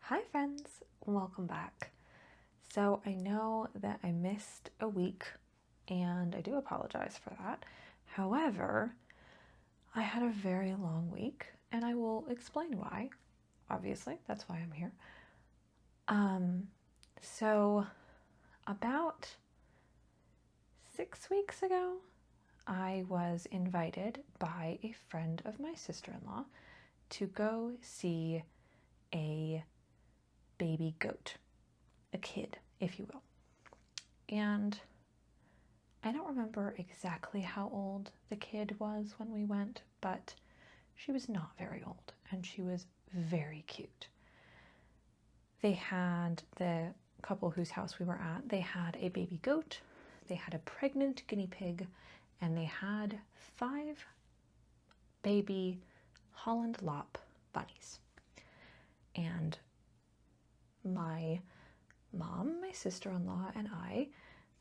Hi friends, welcome back. So I know that I missed a week and I do apologize for that. However, I had a very long week and I will explain why. Obviously, that's why I'm here. So about 6 weeks ago, I was invited by a friend of my sister-in-law to go see a baby goat, a kid, if you will. And I don't remember exactly how old the kid was when we went, but she was not very old and she was very cute. They had, the couple whose house we were at, they had a baby goat, they had a pregnant guinea pig, and they had 5 baby Holland Lop bunnies. And my mom, my sister-in-law, and I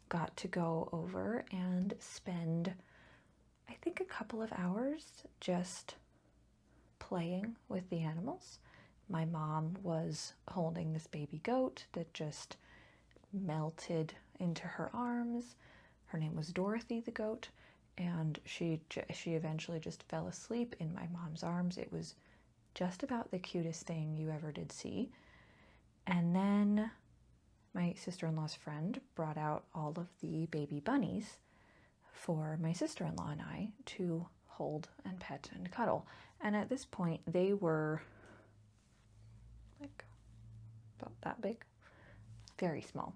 got to go over and spend, I think, a couple of hours just playing with the animals. My mom was holding this baby goat that just melted into her arms. Her name was Dorothy the goat, and she eventually just fell asleep in my mom's arms. It was just about the cutest thing you ever did see. And then my sister-in-law's friend brought out all of the baby bunnies for my sister-in-law and I to hold and pet and cuddle. And at this point, they were like about that big, very small.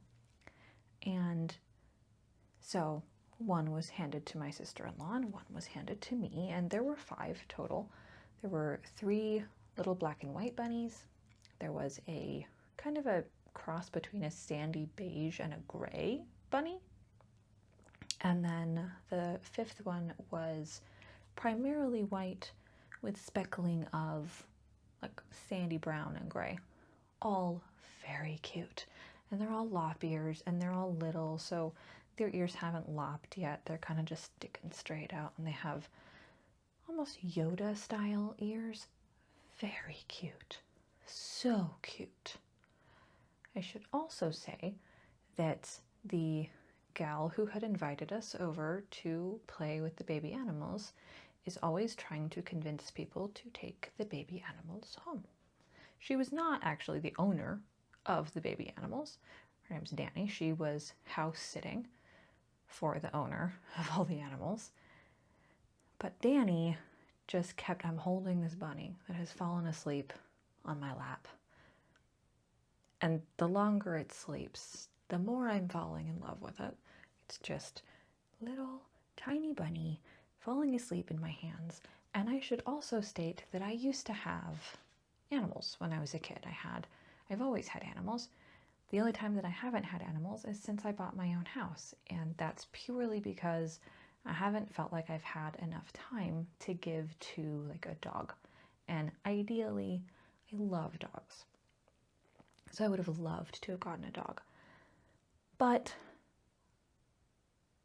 And so one was handed to my sister-in-law and one was handed to me, and there were 5 total. There were 3 little black and white bunnies. There was a kind of a cross between a sandy beige and a gray bunny. And then the 5th one was primarily white with speckling of like sandy brown and gray. All very cute. And they're all lop ears and they're all little, so their ears haven't lopped yet. They're kind of just sticking straight out, and they have almost Yoda style ears. Very cute. So cute. I should also say that the gal who had invited us over to play with the baby animals is always trying to convince people to take the baby animals home. She was not actually the owner of the baby animals. Her name's Danny. She was house sitting for the owner of all the animals. But Danny just kept, I'm holding this bunny that has fallen asleep on my lap. And the longer it sleeps, the more I'm falling in love with it. It's just little tiny bunny falling asleep in my hands. And I should also state that I used to have animals when I was a kid. I've always had animals. The only time that I haven't had animals is since I bought my own house. And that's purely because I haven't felt like I've had enough time to give to like a dog. And ideally, I love dogs. So I would have loved to have gotten a dog. But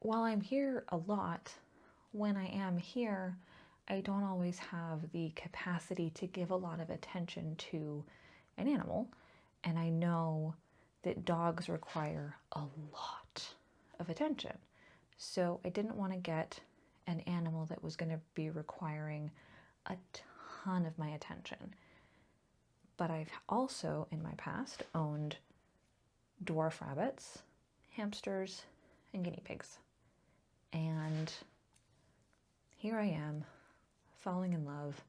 while I'm here a lot, when I am here, I don't always have the capacity to give a lot of attention to an animal. And I know that dogs require a lot of attention. So I didn't want to get an animal that was going to be requiring a ton of my attention. But I've also, in my past, owned dwarf rabbits, hamsters, and guinea pigs. And here I am, falling in love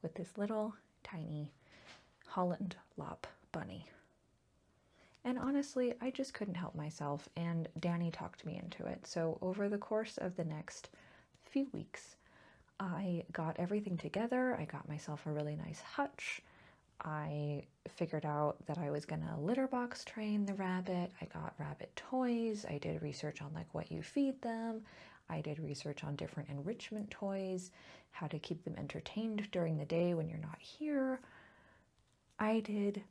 with this little, tiny Holland Lop Bunny. And honestly, I just couldn't help myself, and Danny talked me into it. So over the course of the next few weeks, I got everything together. I got myself a really nice hutch. I figured out that I was going to litter box train the rabbit. I got rabbit toys. I did research on like what you feed them. I did research on different enrichment toys, how to keep them entertained during the day when you're not here. I did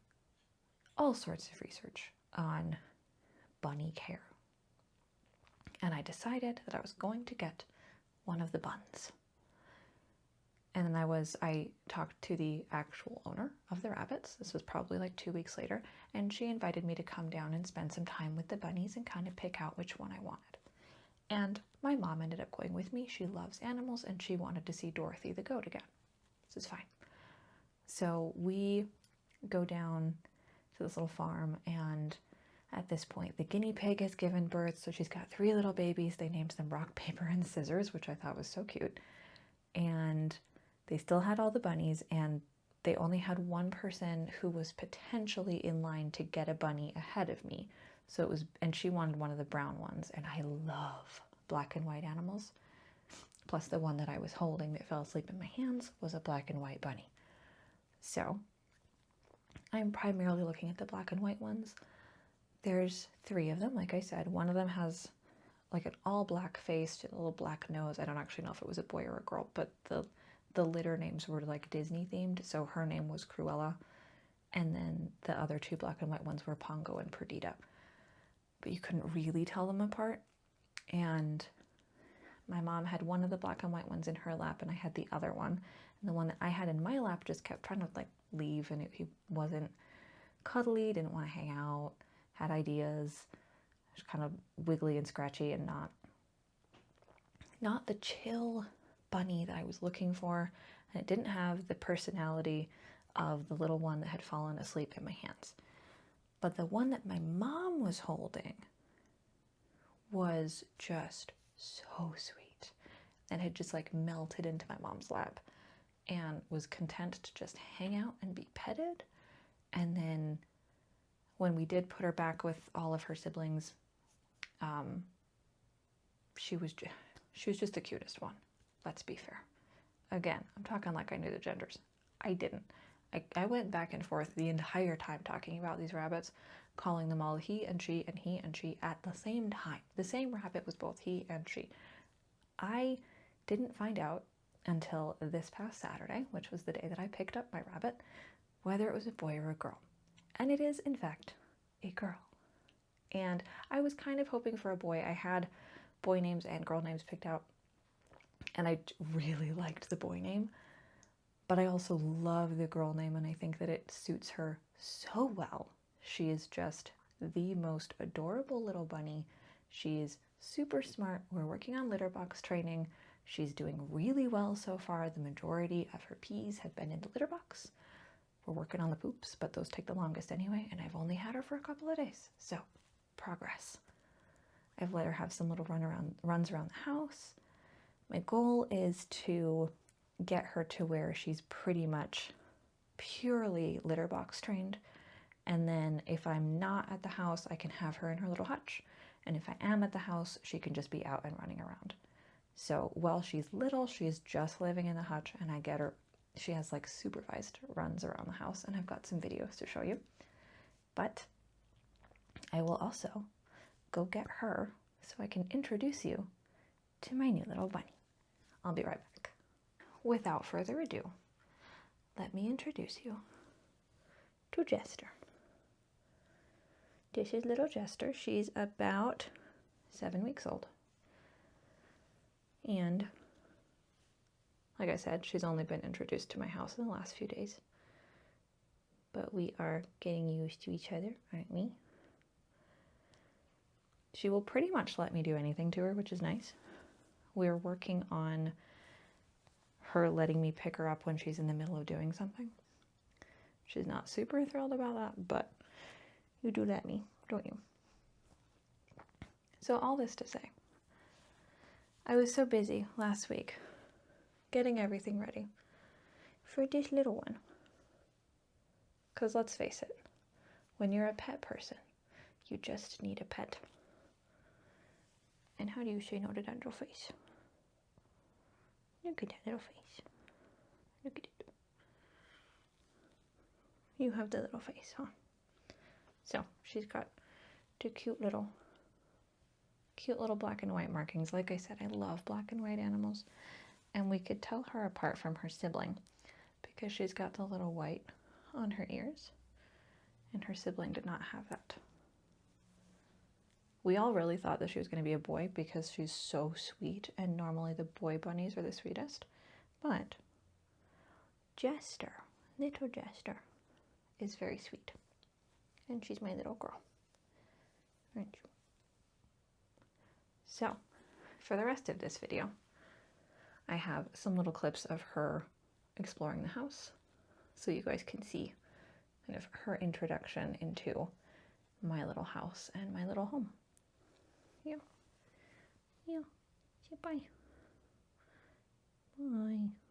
all sorts of research on bunny care. And I decided that I was going to get one of the buns. And then I talked to the actual owner of the rabbits. This was probably like 2 weeks later. And she invited me to come down and spend some time with the bunnies and kind of pick out which one I wanted. And my mom ended up going with me. She loves animals and she wanted to see Dorothy the goat again. This is fine. So we go down to this little farm, and at this point the guinea pig has given birth. So she's got 3 little babies. They named them Rock, Paper, and Scissors, which I thought was so cute. And they still had all the bunnies, and they only had one person who was potentially in line to get a bunny ahead of me. So it was, and she wanted one of the brown ones, and I love black and white animals. Plus the one that I was holding that fell asleep in my hands was a black and white bunny. So I'm primarily looking at the black and white ones. There's 3 of them, like I said. One of them has like an all black face, a little black nose. I don't actually know if it was a boy or a girl, but the litter names were like Disney themed. So her name was Cruella, and then the other 2 black and white ones were Pongo and Perdita. But you couldn't really tell them apart. And my mom had one of the black and white ones in her lap, and I had the other one. And the one that I had in my lap just kept trying to like leave, and he wasn't cuddly, didn't want to hang out, had ideas, just kind of wiggly and scratchy, and not the chill bunny that I was looking for. And it didn't have the personality of the little one that had fallen asleep in my hands. But the one that my mom was holding was just so sweet and had just like melted into my mom's lap and was content to just hang out and be petted. And then when we did put her back with all of her siblings, she was just the cutest one. Let's be fair. Again, I'm talking like I knew the genders. I didn't. I went back and forth the entire time talking about these rabbits, calling them all he and she and he and she at the same time. The same rabbit was both he and she. I didn't find out until this past Saturday, which was the day that I picked up my rabbit, whether it was a boy or a girl. And it is, in fact, a girl. And I was kind of hoping for a boy. I had boy names and girl names picked out, and I really liked the boy name. But I also love the girl name, and I think that it suits her so well. She is just the most adorable little bunny. She is super smart. We're working on litter box training. She's doing really well so far. The majority of her pees have been in the litter box. We're working on the poops, but those take the longest anyway, and I've only had her for a couple of days. So, progress. I've let her have some little runs around the house. My goal is to get her to where she's pretty much purely litter box trained, and then if I'm not at the house, I can have her in her little hutch, and if I am at the house, she can just be out and running around. So while she's little, she's just living in the hutch, and I get her, she has like supervised runs around the house, and I've got some videos to show you. But I will also go get her so I can introduce you to my new little bunny. I'll be right back. Without further ado, let me introduce you to Jester. This is little Jester. She's about 7 weeks old. And like I said, she's only been introduced to my house in the last few days. But we are getting used to each other, aren't we? She will pretty much let me do anything to her, which is nice. We're working on her letting me pick her up when she's in the middle of doing something. She's not super thrilled about that, but you do let me, don't you? So all this to say, I was so busy last week getting everything ready for this little one. Because let's face it, when you're a pet person, you just need a pet. And how do you say no to that little face? Look at that little face. Look at it. You have the little face, huh? So, she's got two cute little black and white markings. Like I said, I love black and white animals. And we could tell her apart from her sibling because she's got the little white on her ears. And her sibling did not have that. We all really thought that she was going to be a boy because she's so sweet, and normally the boy bunnies are the sweetest. But Jester, little Jester, is very sweet. And she's my little girl. Aren't you? So, for the rest of this video, I have some little clips of her exploring the house so you guys can see kind of her introduction into my little house and my little home. Yeah. Yeah. Say bye. Bye.